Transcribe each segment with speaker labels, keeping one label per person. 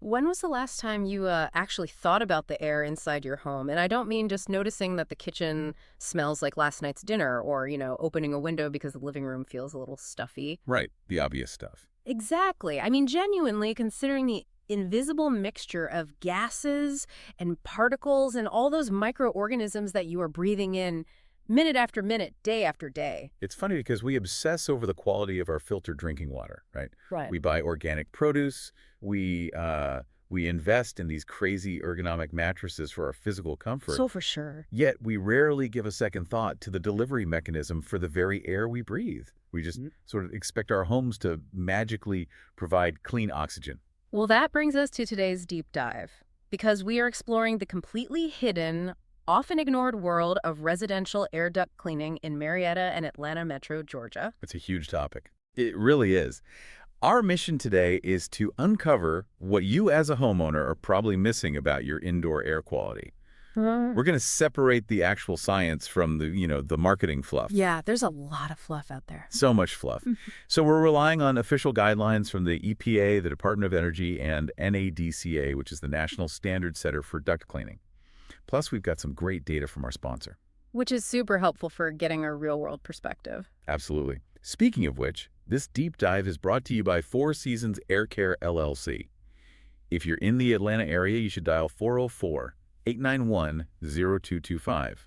Speaker 1: When was the last time you actually thought about the air inside your home? And I don't mean just noticing that the kitchen smells like last night's dinner or, opening a window because the living room feels a little stuffy.
Speaker 2: Right, the obvious stuff.
Speaker 1: Exactly. I mean, genuinely considering the invisible mixture of gases and particles and all those microorganisms that you are breathing in minute after minute, day after day.
Speaker 2: It's funny because we obsess over the quality of our filtered drinking water, right?
Speaker 1: Right.
Speaker 2: We buy organic produce, we invest in these crazy ergonomic mattresses for our physical comfort,
Speaker 1: So for sure.
Speaker 2: yet we rarely give a second thought to the delivery mechanism for the very air we breathe. We just sort of expect our homes to magically provide clean oxygen.
Speaker 1: Well, that brings us to today's deep dive, because we are exploring the completely hidden, often ignored world of residential air duct cleaning in Marietta and Atlanta Metro, Georgia.
Speaker 2: It's a huge topic. It really is. Our mission today is to uncover what you as a homeowner are probably missing about your indoor air quality. We're going to separate the actual science from the marketing fluff.
Speaker 1: Yeah, there's a lot of fluff out there.
Speaker 2: So much fluff. So we're relying on official guidelines from the EPA, the Department of Energy, and NADCA, which is the National Standard Setter for Duct Cleaning. Plus, we've got some great data from our sponsor.
Speaker 1: Which is super helpful for getting a real-world perspective.
Speaker 2: Absolutely. Speaking of which, this deep dive is brought to you by Four Seasons Air Care LLC. If you're in the Atlanta area, you should dial 404-891-0225.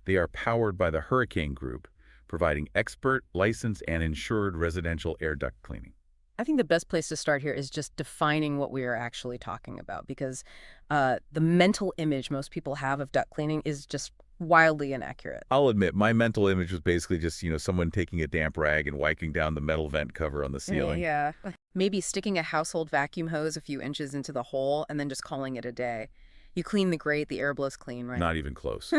Speaker 2: They are powered by the Hurricane Group, providing expert, licensed, and insured residential air duct cleaning.
Speaker 1: I think the best place to start here is just defining what we are actually talking about, because the mental image most people have of duct cleaning is just wildly inaccurate.
Speaker 2: I'll admit, my mental image was basically just, someone taking a damp rag and wiping down the metal vent cover on the ceiling.
Speaker 1: Yeah. Maybe sticking a household vacuum hose a few inches into the hole and then just calling it a day. You clean the grate, the air blows clean, right?
Speaker 2: Not even close.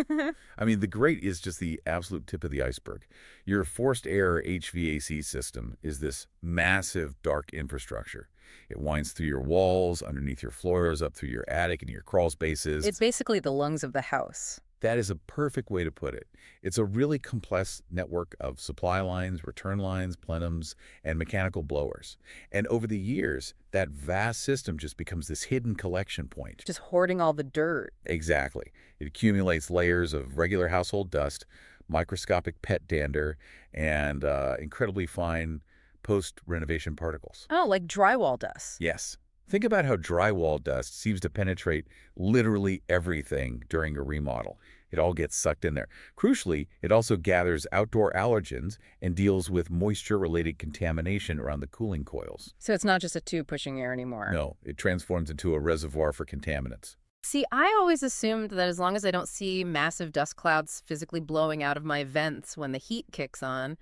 Speaker 2: I mean, the grate is just the absolute tip of the iceberg. Your forced air HVAC system is this massive, dark infrastructure. It winds through your walls, underneath your floors, up through your attic and your crawl spaces.
Speaker 1: It's basically the lungs of the house.
Speaker 2: That is a perfect way to put it. It's a really complex network of supply lines, return lines, plenums, and mechanical blowers. And over the years, that vast system just becomes this hidden collection point.
Speaker 1: Just hoarding all the dirt.
Speaker 2: Exactly. It accumulates layers of regular household dust, microscopic pet dander, and incredibly fine post-renovation particles.
Speaker 1: Oh, like drywall dust.
Speaker 2: Yes. Think about how drywall dust seems to penetrate literally everything during a remodel. It all gets sucked in there. Crucially, it also gathers outdoor allergens and deals with moisture-related contamination around the cooling coils.
Speaker 1: So it's not just a tube pushing air anymore.
Speaker 2: No, it transforms into a reservoir for contaminants.
Speaker 1: See, I always assumed that as long as I don't see massive dust clouds physically blowing out of my vents when the heat kicks on,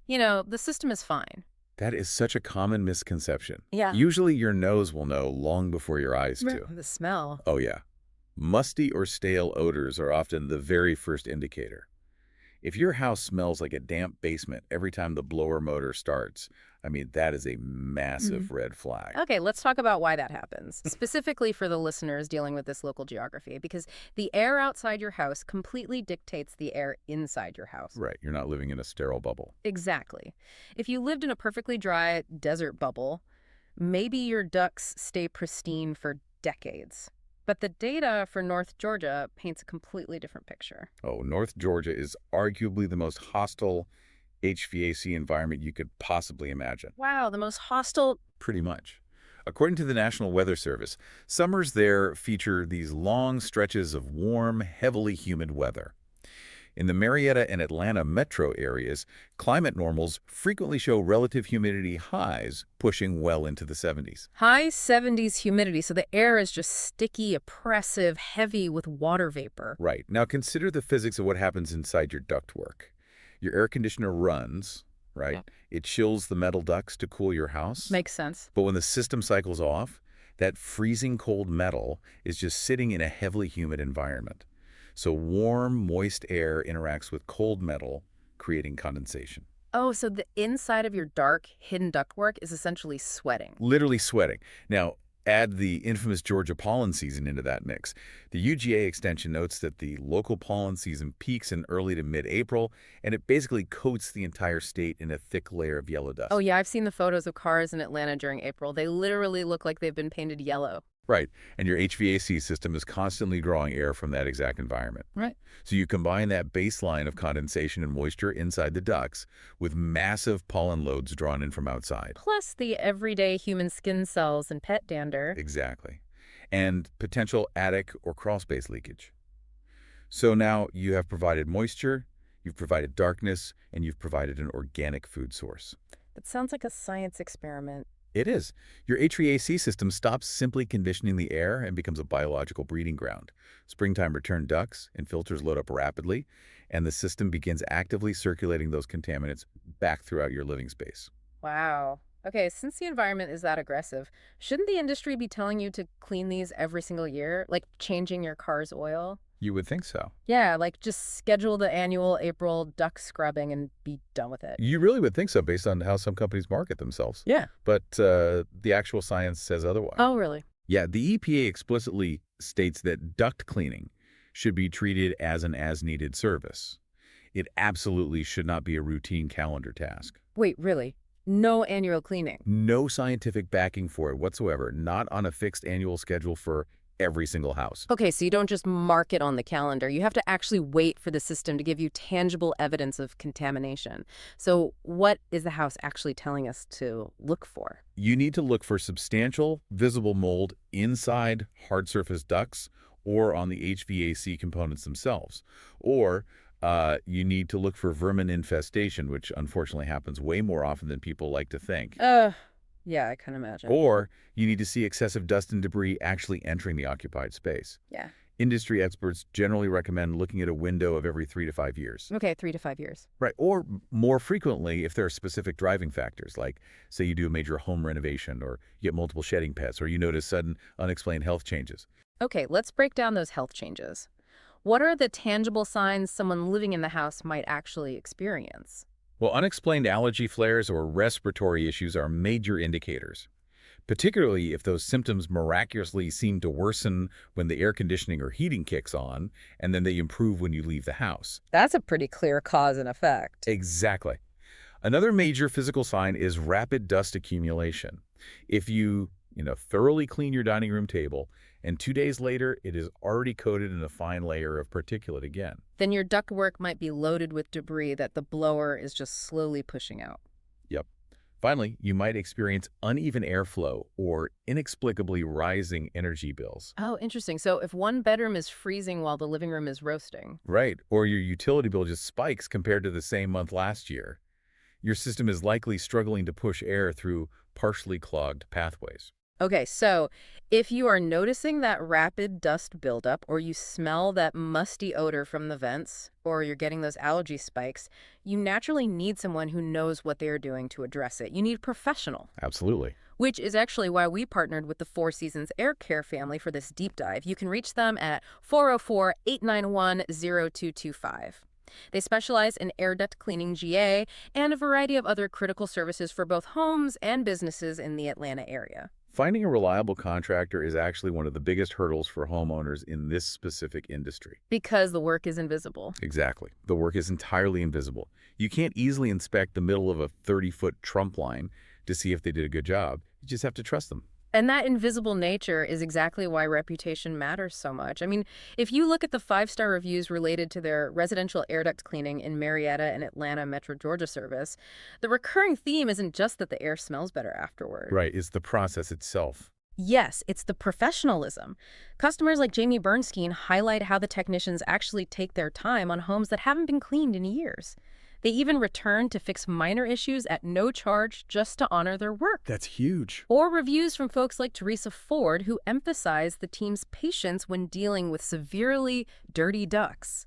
Speaker 1: the system is fine.
Speaker 2: That is such a common misconception.
Speaker 1: Yeah.
Speaker 2: Usually your nose will know long before your eyes do.
Speaker 1: The smell.
Speaker 2: Oh, yeah. Musty or stale odors are often the very first indicator. If your house smells like a damp basement every time the blower motor starts, that is a massive red flag.
Speaker 1: Okay, let's talk about why that happens, specifically for the listeners dealing with this local geography, because the air outside your house completely dictates the air inside your house.
Speaker 2: Right, you're not living in a sterile bubble.
Speaker 1: Exactly. If you lived in a perfectly dry desert bubble, maybe your ducts stay pristine for decades. But the data for North Georgia paints a completely different picture.
Speaker 2: Oh, North Georgia is arguably the most hostile HVAC environment you could possibly imagine.
Speaker 1: Wow, the most hostile.
Speaker 2: Pretty much. According to the National Weather Service, summers there feature these long stretches of warm, heavily humid weather. In the Marietta and Atlanta metro areas, climate normals frequently show relative humidity highs pushing well into the 70s.
Speaker 1: High 70s humidity, so the air is just sticky, oppressive, heavy with water vapor.
Speaker 2: Right. Now consider the physics of what happens inside your ductwork. Your air conditioner runs, right?
Speaker 1: Yeah.
Speaker 2: It chills the metal ducts to cool your house.
Speaker 1: Makes sense.
Speaker 2: But when the system cycles off, that freezing cold metal is just sitting in a heavily humid environment. So warm, moist air interacts with cold metal, creating condensation.
Speaker 1: Oh, so the inside of your dark, hidden ductwork is essentially sweating.
Speaker 2: Literally sweating. Now, add the infamous Georgia pollen season into that mix. The UGA extension notes that the local pollen season peaks in early to mid-April, and it basically coats the entire state in a thick layer of yellow dust.
Speaker 1: Oh, yeah, I've seen the photos of cars in Atlanta during April. They literally look like they've been painted yellow.
Speaker 2: Right. And your HVAC system is constantly drawing air from that exact environment.
Speaker 1: Right.
Speaker 2: So you combine that baseline of condensation and moisture inside the ducts with massive pollen loads drawn in from outside.
Speaker 1: Plus the everyday human skin cells and pet dander.
Speaker 2: Exactly. And potential attic or crawl space leakage. So now you have provided moisture, you've provided darkness, and you've provided an organic food source.
Speaker 1: That sounds like a science experiment.
Speaker 2: It is. Your HVAC system stops simply conditioning the air and becomes a biological breeding ground. Springtime return ducts and filters load up rapidly, and the system begins actively circulating those contaminants back throughout your living space.
Speaker 1: Wow. Okay, since the environment is that aggressive, shouldn't the industry be telling you to clean these every single year, like changing your car's oil?
Speaker 2: You would think so.
Speaker 1: Yeah, like just schedule the annual April duct scrubbing and be done with it.
Speaker 2: You really would think so based on how some companies market themselves.
Speaker 1: Yeah.
Speaker 2: But the actual science says otherwise.
Speaker 1: Oh, really?
Speaker 2: Yeah, the EPA explicitly states that duct cleaning should be treated as an as-needed service. It absolutely should not be a routine calendar task.
Speaker 1: Wait, really? No annual cleaning?
Speaker 2: No scientific backing for it whatsoever, not on a fixed annual schedule for every single house.
Speaker 1: Okay, so you don't just mark it on the calendar. You have to actually wait for the system to give you tangible evidence of contamination. So what is the house actually telling us to look for?
Speaker 2: You need to look for substantial, visible mold inside hard surface ducts or on the HVAC components themselves. Or you need to look for vermin infestation, which unfortunately happens way more often than people like to think.
Speaker 1: Yeah, I can imagine.
Speaker 2: Or you need to see excessive dust and debris actually entering the occupied space.
Speaker 1: Yeah.
Speaker 2: Industry experts generally recommend looking at a window of every 3 to 5 years.
Speaker 1: Okay, 3 to 5 years.
Speaker 2: Right. Or more frequently if there are specific driving factors, like say you do a major home renovation or you get multiple shedding pets or you notice sudden unexplained health changes.
Speaker 1: Okay, let's break down those health changes. What are the tangible signs someone living in the house might actually experience?
Speaker 2: Well, unexplained allergy flares or respiratory issues are major indicators, particularly if those symptoms miraculously seem to worsen when the air conditioning or heating kicks on, and then they improve when you leave the house.
Speaker 1: That's a pretty clear cause and effect.
Speaker 2: Exactly. Another major physical sign is rapid dust accumulation. If you thoroughly clean your dining room table, and 2 days later, it is already coated in a fine layer of particulate again.
Speaker 1: Then your ductwork might be loaded with debris that the blower is just slowly pushing out.
Speaker 2: Yep. Finally, you might experience uneven airflow or inexplicably rising energy bills.
Speaker 1: Oh, interesting. So if one bedroom is freezing while the living room is roasting.
Speaker 2: Right. Or your utility bill just spikes compared to the same month last year. Your system is likely struggling to push air through partially clogged pathways.
Speaker 1: Okay, so if you are noticing that rapid dust buildup or you smell that musty odor from the vents or you're getting those allergy spikes, you naturally need someone who knows what they're doing to address it. You need a professional.
Speaker 2: Absolutely.
Speaker 1: Which is actually why we partnered with the Four Seasons Air Care family for this deep dive. You can reach them at 404-891-0225. They specialize in air duct cleaning GA and a variety of other critical services for both homes and businesses in the Atlanta area.
Speaker 2: Finding a reliable contractor is actually one of the biggest hurdles for homeowners in this specific industry.
Speaker 1: Because the work is invisible.
Speaker 2: Exactly. The work is entirely invisible. You can't easily inspect the middle of a 30-foot trump line to see if they did a good job. You just have to trust them.
Speaker 1: And that invisible nature is exactly why reputation matters so much. I mean, if you look at the 5-star reviews related to their residential air duct cleaning in Marietta and Atlanta Metro Georgia service, the recurring theme isn't just that the air smells better afterward.
Speaker 2: Right, it's the process itself.
Speaker 1: Yes, it's the professionalism. Customers like Jamie Bernstein highlight how the technicians actually take their time on homes that haven't been cleaned in years. They even return to fix minor issues at no charge just to honor their work.
Speaker 2: That's huge.
Speaker 1: Or reviews from folks like Teresa Ford, who emphasize the team's patience when dealing with severely dirty ducts.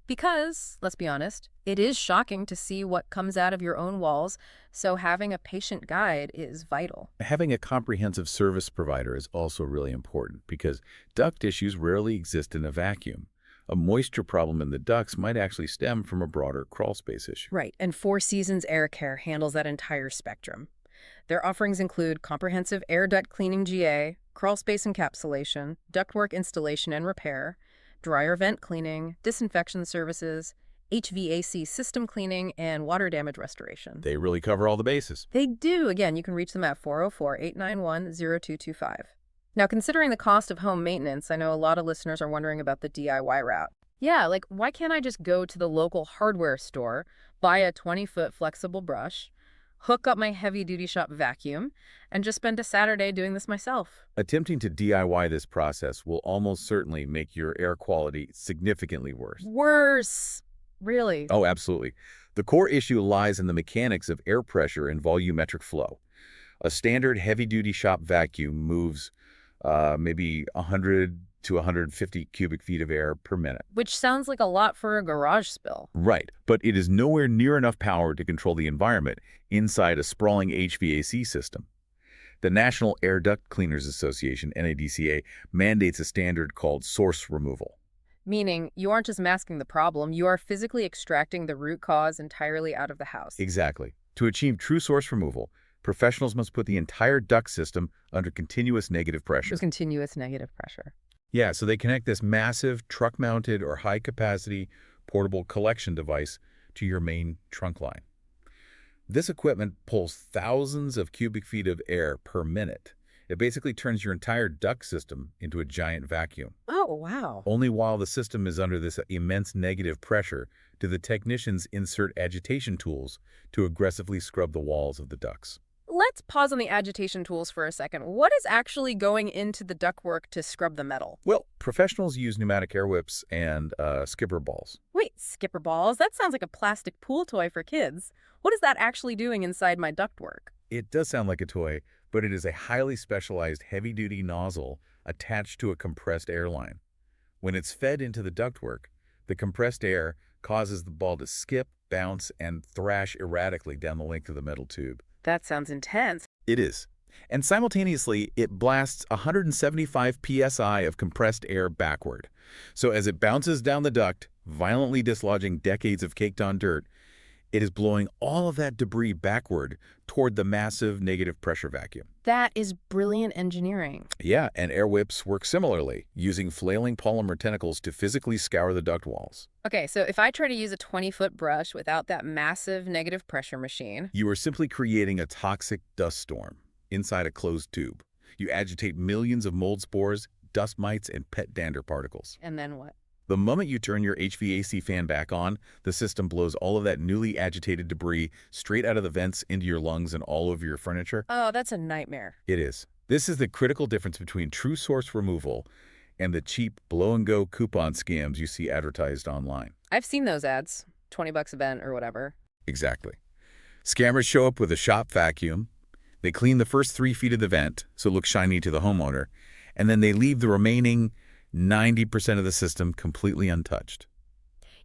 Speaker 1: Because, let's be honest, it is shocking to see what comes out of your own walls, so having a patient guide is vital.
Speaker 2: Having a comprehensive service provider is also really important because duct issues rarely exist in a vacuum. A moisture problem in the ducts might actually stem from a broader crawl space issue.
Speaker 1: Right, and Four Seasons Air Care handles that entire spectrum. Their offerings include comprehensive air duct cleaning GA, crawl space encapsulation, ductwork installation and repair, dryer vent cleaning, disinfection services, HVAC system cleaning, and water damage restoration.
Speaker 2: They really cover all the bases.
Speaker 1: They do. Again, you can reach them at 404-891-0225. Now, considering the cost of home maintenance, I know a lot of listeners are wondering about the DIY route. Yeah, like why can't I just go to the local hardware store, buy a 20-foot flexible brush, hook up my heavy-duty shop vacuum, and just spend a Saturday doing this myself?
Speaker 2: Attempting to DIY this process will almost certainly make your air quality significantly worse.
Speaker 1: Worse. Really?
Speaker 2: Oh, absolutely. The core issue lies in the mechanics of air pressure and volumetric flow. A standard heavy-duty shop vacuum moves maybe 100 to 150 cubic feet of air per minute.
Speaker 1: Which sounds like a lot for a garage spill.
Speaker 2: Right, but it is nowhere near enough power to control the environment inside a sprawling HVAC system. The National Air Duct Cleaners Association, NADCA, mandates a standard called source removal.
Speaker 1: Meaning, you aren't just masking the problem, you are physically extracting the root cause entirely out of the house.
Speaker 2: Exactly. To achieve true source removal, professionals must put the entire duct system under continuous negative pressure.
Speaker 1: Continuous negative pressure.
Speaker 2: Yeah, so they connect this massive truck-mounted or high-capacity portable collection device to your main trunk line. This equipment pulls thousands of cubic feet of air per minute. It basically turns your entire duct system into a giant vacuum.
Speaker 1: Oh, wow.
Speaker 2: Only while the system is under this immense negative pressure do the technicians insert agitation tools to aggressively scrub the walls of the ducts.
Speaker 1: Let's pause on the agitation tools for a second. What is actually going into the ductwork to scrub the metal?
Speaker 2: Well, professionals use pneumatic air whips and skipper balls.
Speaker 1: Wait, skipper balls? That sounds like a plastic pool toy for kids. What is that actually doing inside my ductwork?
Speaker 2: It does sound like a toy, but it is a highly specialized heavy-duty nozzle attached to a compressed air line. When it's fed into the ductwork, the compressed air causes the ball to skip, bounce, and thrash erratically down the length of the metal tube.
Speaker 1: That sounds intense.
Speaker 2: It is. And simultaneously, it blasts 175 psi of compressed air backward. So as it bounces down the duct, violently dislodging decades of caked-on dirt, it is blowing all of that debris backward toward the massive negative pressure vacuum.
Speaker 1: That is brilliant engineering.
Speaker 2: Yeah, and air whips work similarly, using flailing polymer tentacles to physically scour the duct walls.
Speaker 1: Okay, so if I try to use a 20-foot brush without that massive negative pressure machine...
Speaker 2: You are simply creating a toxic dust storm inside a closed tube. You agitate millions of mold spores, dust mites, and pet dander particles.
Speaker 1: And then what?
Speaker 2: The moment you turn your HVAC fan back on, the system blows all of that newly agitated debris straight out of the vents into your lungs and all over your furniture.
Speaker 1: Oh, that's a nightmare.
Speaker 2: It is. This is the critical difference between true source removal and the cheap blow-and-go coupon scams you see advertised online.
Speaker 1: I've seen those ads. $20 a vent or whatever.
Speaker 2: Exactly. Scammers show up with a shop vacuum. They clean the first 3 feet of the vent so it looks shiny to the homeowner, and then they leave the remaining 90% of the system completely untouched.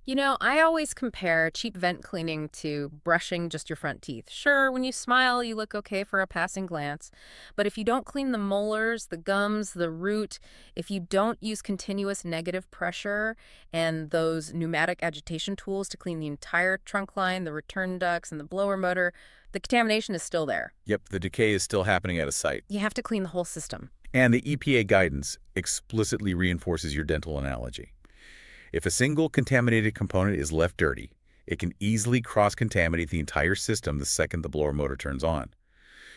Speaker 1: You know, I always compare cheap vent cleaning to brushing just your front teeth. Sure, when you smile, you look okay for a passing glance. But if you don't clean the molars, the gums, the root, if you don't use continuous negative pressure and those pneumatic agitation tools to clean the entire trunk line, the return ducts, and the blower motor, the contamination is still there.
Speaker 2: Yep, the decay is still happening at a site.
Speaker 1: You have to clean the whole system.
Speaker 2: And the EPA guidance explicitly reinforces your dental analogy. If a single contaminated component is left dirty, it can easily cross-contaminate the entire system the second the blower motor turns on.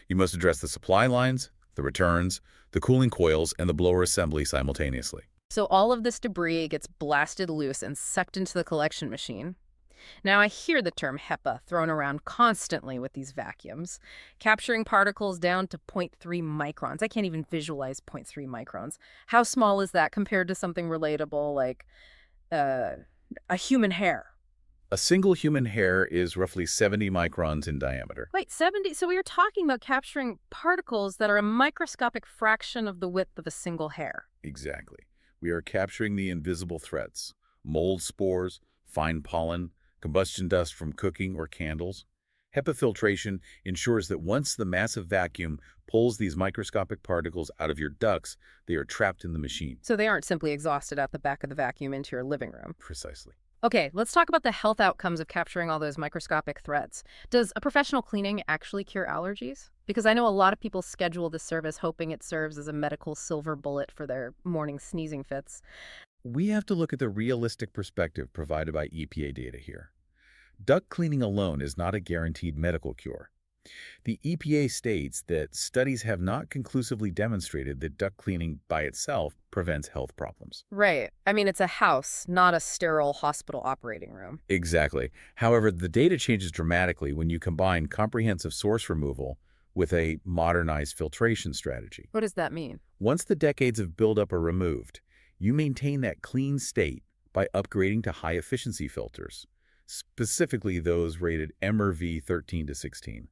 Speaker 2: You must address the supply lines, the returns, the cooling coils, and the blower assembly simultaneously.
Speaker 1: So all of this debris gets blasted loose and sucked into the collection machine. Now, I hear the term HEPA thrown around constantly with these vacuums, capturing particles down to 0.3 microns. I can't even visualize 0.3 microns. How small is that compared to something relatable like a human hair?
Speaker 2: A single human hair is roughly 70 microns in diameter.
Speaker 1: Wait, 70? So we are talking about capturing particles that are a microscopic fraction of the width of a single hair.
Speaker 2: Exactly. We are capturing the invisible threats: mold spores, fine pollen, combustion dust from cooking or candles. HEPA filtration ensures that once the massive vacuum pulls these microscopic particles out of your ducts, they are trapped in the machine.
Speaker 1: So they aren't simply exhausted out the back of the vacuum into your living room.
Speaker 2: Precisely.
Speaker 1: Okay, let's talk about the health outcomes of capturing all those microscopic threats. Does a professional cleaning actually cure allergies? Because I know a lot of people schedule this service hoping it serves as a medical silver bullet for their morning sneezing fits.
Speaker 2: We have to look at the realistic perspective provided by EPA data here. Duct cleaning alone is not a guaranteed medical cure. The EPA states that studies have not conclusively demonstrated that duct cleaning by itself prevents health problems.
Speaker 1: Right. I mean, it's a house, not a sterile hospital operating room.
Speaker 2: Exactly. However, the data changes dramatically when you combine comprehensive source removal with a modernized filtration strategy.
Speaker 1: What does that mean?
Speaker 2: Once the decades of buildup are removed, you maintain that clean state by upgrading to high-efficiency filters, specifically those rated MRV 13 to 16.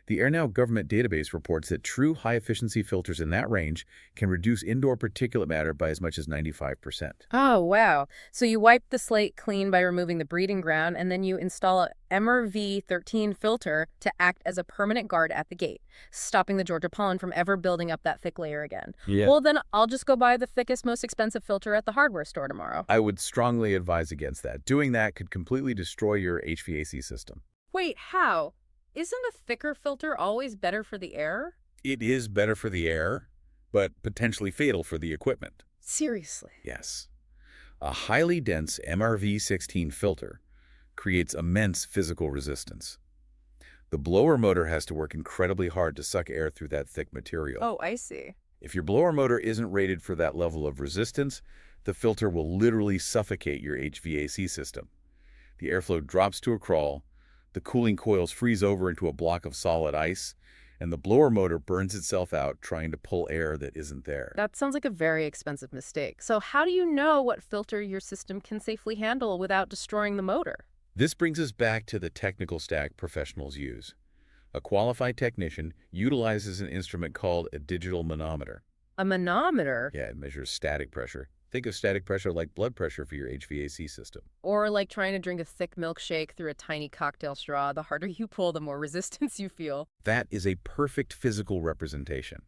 Speaker 2: The AirNow government database reports that true high-efficiency filters in that range can reduce indoor particulate matter by as much as 95%.
Speaker 1: Oh, wow. So you wipe the slate clean by removing the breeding ground, and then you install a MRV13 filter to act as a permanent guard at the gate, stopping the Georgia pollen from ever building up that thick layer again.
Speaker 2: Yeah.
Speaker 1: Well, then I'll just go buy the thickest, most expensive filter at the hardware store tomorrow.
Speaker 2: I would strongly advise against that. Doing that could completely destroy your HVAC system.
Speaker 1: Wait, how? Isn't a thicker filter always better for the air?
Speaker 2: It is better for the air, but potentially fatal for the equipment.
Speaker 1: Seriously.
Speaker 2: Yes. A highly dense MRV16 filter creates immense physical resistance. The blower motor has to work incredibly hard to suck air through that thick material.
Speaker 1: Oh, I see.
Speaker 2: If your blower motor isn't rated for that level of resistance, the filter will literally suffocate your HVAC system. The airflow drops to a crawl, the cooling coils freeze over into a block of solid ice, and the blower motor burns itself out trying to pull air that isn't there.
Speaker 1: That sounds like a very expensive mistake. So how do you know what filter your system can safely handle without destroying the motor?
Speaker 2: This brings us back to the technical stack professionals use. A qualified technician utilizes an instrument called a digital manometer.
Speaker 1: A manometer?
Speaker 2: Yeah, it measures static pressure. Think of static pressure like blood pressure for your HVAC system.
Speaker 1: Or like trying to drink a thick milkshake through a tiny cocktail straw. The harder you pull, the more resistance you feel.
Speaker 2: That is a perfect physical representation.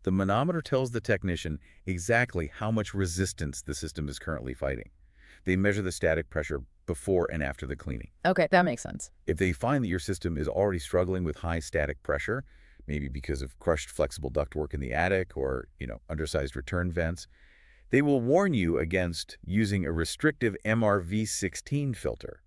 Speaker 2: The manometer tells the technician exactly how much resistance the system is currently fighting. They measure the static pressure before and after the cleaning.
Speaker 1: Okay, that makes sense.
Speaker 2: If they find that your system is already struggling with high static pressure, maybe because of crushed flexible ductwork in the attic or, undersized return vents, they will warn you against using a restrictive MRV16 filter.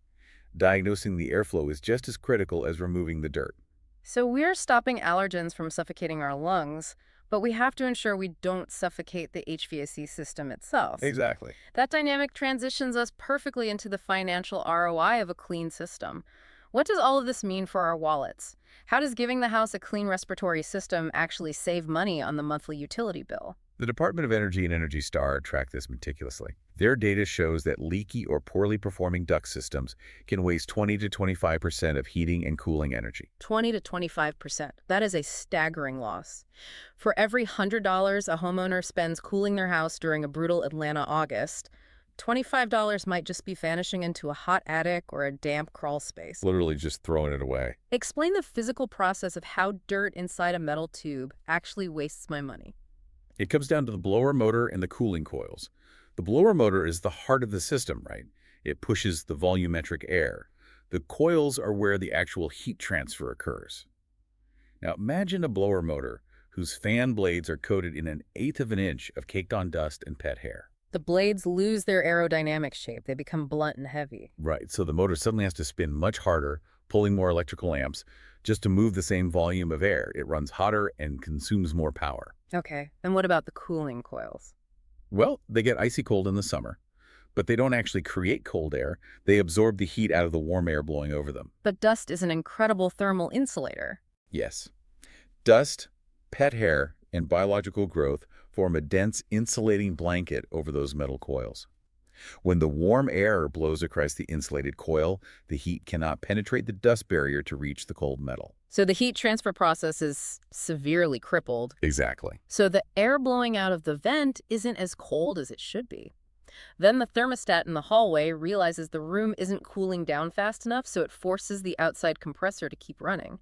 Speaker 2: Diagnosing the airflow is just as critical as removing the dirt.
Speaker 1: So we're stopping allergens from suffocating our lungs, but we have to ensure we don't suffocate the HVAC system itself.
Speaker 2: Exactly.
Speaker 1: That dynamic transitions us perfectly into the financial ROI of a clean system. What does all of this mean for our wallets? How does giving the house a clean respiratory system actually save money on the monthly utility bill?
Speaker 2: The Department of Energy and Energy Star track this meticulously. Their data shows that leaky or poorly performing duct systems can waste 20 to 25% of heating and cooling energy.
Speaker 1: 20 to 25%. That is a staggering loss. For every $100 a homeowner spends cooling their house during a brutal Atlanta August, $25 might just be vanishing into a hot attic or a damp crawl space.
Speaker 2: Literally just throwing it away.
Speaker 1: Explain the physical process of how dirt inside a metal tube actually wastes my money.
Speaker 2: It comes down to the blower motor and the cooling coils. The blower motor is the heart of the system, right? It pushes the volumetric air. The coils are where the actual heat transfer occurs. Now imagine a blower motor whose fan blades are coated in 1/8 of an inch of caked-on dust and pet hair.
Speaker 1: The blades lose their aerodynamic shape. They become blunt and heavy.
Speaker 2: Right, so the motor suddenly has to spin much harder, pulling more electrical amps, just to move the same volume of air. It runs hotter and consumes more power.
Speaker 1: Okay, and what about the cooling coils?
Speaker 2: Well, they get icy cold in the summer, but they don't actually create cold air. They absorb the heat out of the warm air blowing over them.
Speaker 1: But dust is an incredible thermal insulator.
Speaker 2: Yes. Dust, pet hair, and biological growth form a dense insulating blanket over those metal coils. When the warm air blows across the insulated coil, the heat cannot penetrate the dust barrier to reach the cold metal.
Speaker 1: So the heat transfer process is severely crippled.
Speaker 2: Exactly.
Speaker 1: So the air blowing out of the vent isn't as cold as it should be. Then the thermostat in the hallway realizes the room isn't cooling down fast enough, so it forces the outside compressor to keep running.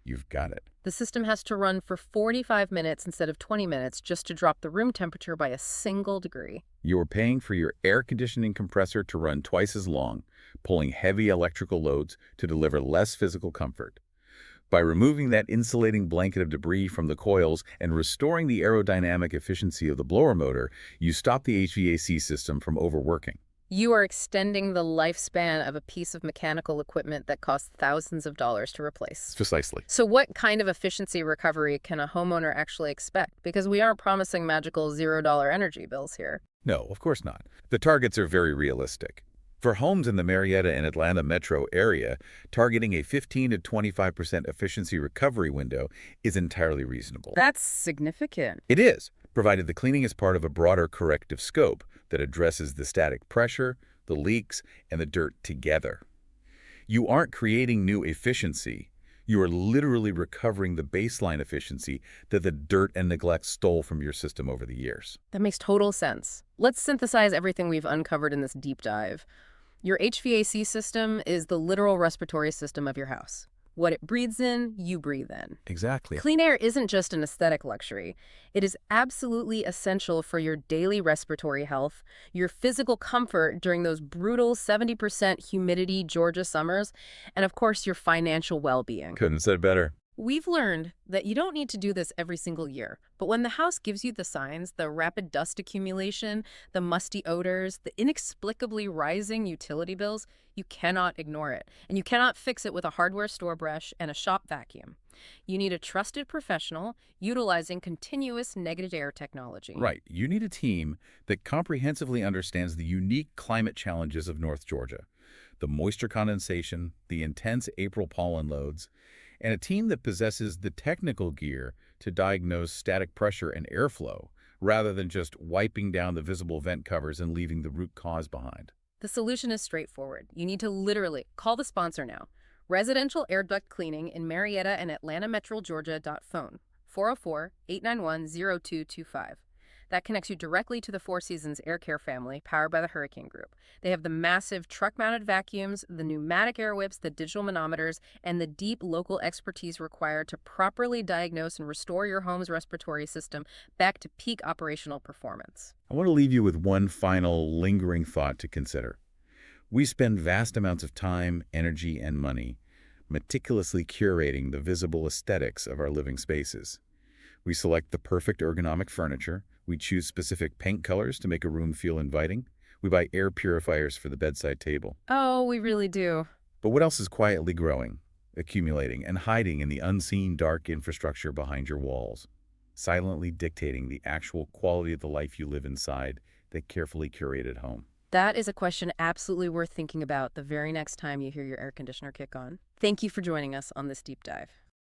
Speaker 2: You've got it.
Speaker 1: The system has to run for 45 minutes instead of 20 minutes just to drop the room temperature by a single degree.
Speaker 2: You're paying for your air conditioning compressor to run twice as long, pulling heavy electrical loads to deliver less physical comfort. By removing that insulating blanket of debris from the coils and restoring the aerodynamic efficiency of the blower motor, you stop the HVAC system from overworking.
Speaker 1: You are extending the lifespan of a piece of mechanical equipment that costs thousands of dollars to replace.
Speaker 2: Precisely.
Speaker 1: So what kind of efficiency recovery can a homeowner actually expect? Because we aren't promising magical $0 energy bills here.
Speaker 2: No, of course not. The targets are very realistic. For homes in the Marietta and Atlanta metro area, targeting a 15 to 25% efficiency recovery window is entirely reasonable.
Speaker 1: That's significant.
Speaker 2: It is, provided the cleaning is part of a broader corrective scope that addresses the static pressure, the leaks, and the dirt together. You aren't creating new efficiency. You are literally recovering the baseline efficiency that the dirt and neglect stole from your system over the years.
Speaker 1: That makes total sense. Let's synthesize everything we've uncovered in this deep dive. Your HVAC system is the literal respiratory system of your house. What it breathes in, you breathe in.
Speaker 2: Exactly.
Speaker 1: Clean air isn't just an aesthetic luxury. It is absolutely essential for your daily respiratory health, your physical comfort during those brutal 70% humidity Georgia summers, and of course, your financial well-being.
Speaker 2: Couldn't have said better.
Speaker 1: We've learned that you don't need to do this every single year, but when the house gives you the signs, the rapid dust accumulation, the musty odors, the inexplicably rising utility bills, you cannot ignore it. And you cannot fix it with a hardware store brush and a shop vacuum. You need a trusted professional utilizing continuous negative air technology.
Speaker 2: Right. You need a team that comprehensively understands the unique climate challenges of North Georgia, the moisture condensation, the intense April pollen loads, and a team that possesses the technical gear to diagnose static pressure and airflow, rather than just wiping down the visible vent covers and leaving the root cause behind.
Speaker 1: The solution is straightforward. You need to literally call the sponsor now. Residential Air Duct Cleaning in Marietta and Atlanta Metro Georgia. Phone 404-891-0225. That connects you directly to the Four Seasons Air Care family, powered by the Hurricane Group. They have the massive truck-mounted vacuums, the pneumatic air whips, the digital manometers, and the deep local expertise required to properly diagnose and restore your home's respiratory system back to peak operational performance.
Speaker 2: I want to leave you with one final lingering thought to consider. We spend vast amounts of time, energy, and money meticulously curating the visible aesthetics of our living spaces. We select the perfect ergonomic furniture. We choose specific paint colors to make a room feel inviting. We buy air purifiers for the bedside table.
Speaker 1: Oh, we really do.
Speaker 2: But what else is quietly growing, accumulating, and hiding in the unseen dark infrastructure behind your walls, silently dictating the actual quality of the life you live inside that carefully curated home?
Speaker 1: That is a question absolutely worth thinking about the very next time you hear your air conditioner kick on. Thank you for joining us on this deep dive.